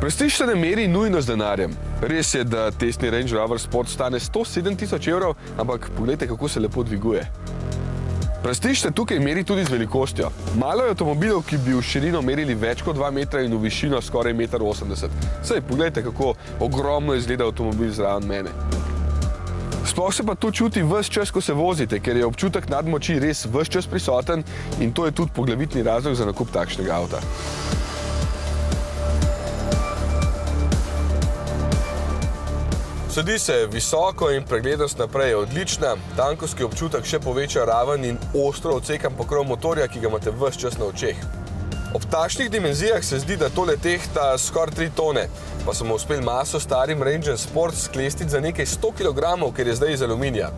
Prestiž se ne meri nujno z denarjem. Res je, da testni Range Rover Sport stane 107 000 evrov, ampak poglejte, kako se lepo dviguje. Prestiž se tukaj meri tudi z velikostjo. Malo je avtomobilov, ki bi v širino merili več kot 2 metra in v višino skoraj 1,80 m. Saj, poglejte, kako ogromno izgleda avtomobil zraven mene. Sploh se pa to čuti ves čas, ko se vozite, ker je občutek nadmoči res ves čas prisoten in to je tudi poglavitni razlog za nakup takšnega avta. Sedi se visoko in preglednost naprej je odlična, tankovski občutek še poveča raven in ostro odsekan pokrov motorja, ki ga imate ves čas na očeh. Ob takšnih dimenzijah se zdi, da tole tehta skoraj 3 tone, pa smo uspeli maso starim Ranger Sport sklestiti za nekaj 100 kg, ker je zdaj iz aluminija.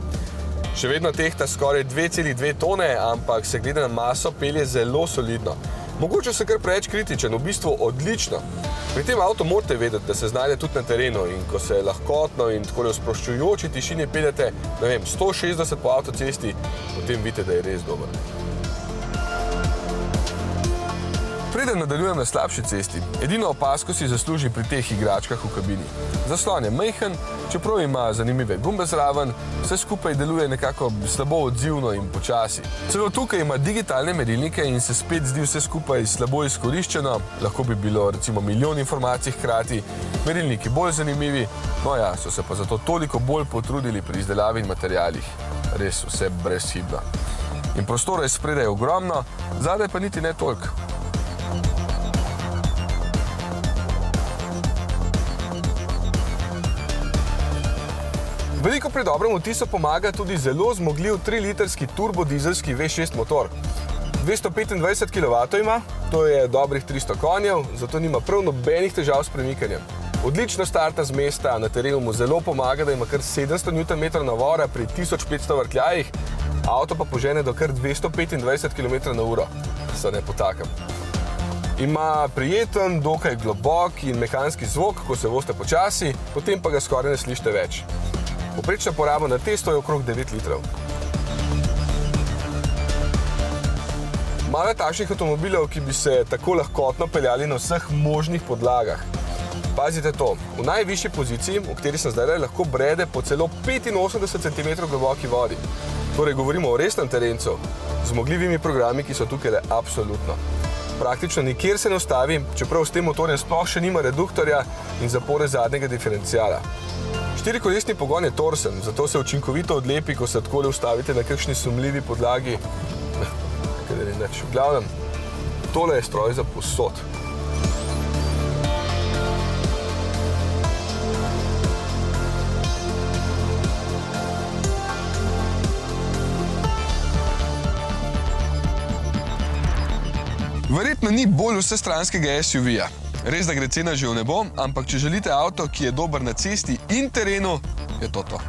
Še vedno tehta skoraj 2,2 tone, ampak se glede na maso pelje zelo solidno. Mogoče se kar preveč kritičen, v bistvu odlično. Pri tem avto morate vedeti, da se znajde tudi na terenu in ko se lahkotno in takole v sproščujoči tišini peljete, ne vem, 160 po avtocesti, potem vidite, da je res dober. Preden nadaljujem na slabši cesti, edino opazko si zasluži pri teh igračkah v kabini. Zaslon je majhen, čeprav ima zanimive gumbe zraven, vse skupaj deluje nekako slabo odzivno in počasi. Celo tukaj ima digitalne merilnike in se spet zdi vse skupaj slabo izkoriščeno, lahko bi bilo recimo milijon informacij hkrati, merilniki bolj zanimivi, no ja, so se pa zato toliko bolj potrudili pri izdelavi in materialih. Res vse brezhibno. In prostora je spredaj ogromno, zadaj pa niti ne toliko. Veliko pri dobrem vtisu pomaga tudi zelo zmogljiv 3-litrski turbodizelski V6 motor. 225 kW ima, to je dobrih 300 konjev, zato nima prav nobenih težav s premikanjem. Odlično starta z mesta, na terenu mu zelo pomaga, da ima kar 700 Nm navora pri 1500 vrtljajih, avto pa požene do kar 225 km/h. Se ne potakam. Ima prijeten, dokaj globok in mehanski zvok, ko se vozite počasi, potem pa ga skoraj ne slišite več. Povprečna poraba na testu je okrog 9 litrov. Malo je takšnih avtomobilov, ki bi se tako lahkotno peljali na vseh možnih podlagah. Pazite to, v najvišji poziciji, v kateri sem zdaj, lahko brede po celo 85 cm globoki vodi. Torej govorimo o resnem terencu, z zmogljivimi programi, ki so tukaj absolutno. Praktično nikjer se ne ustavi, čeprav s tem motorjem sploh še nima reduktorja in zapore zadnjega diferenciala. Štirikolesni pogon je torsen, zato se učinkovito odlepi, ko se takole ustavite na kakšni sumljivi podlagi. Kadar je nič. V glavnem, tole je stroj za povsod. Verjetno ni bolj vsestranskega SUV-ja. Res, da gre cena že v nebo, ampak če želite avto, ki je dober na cesti in terenu, je to to.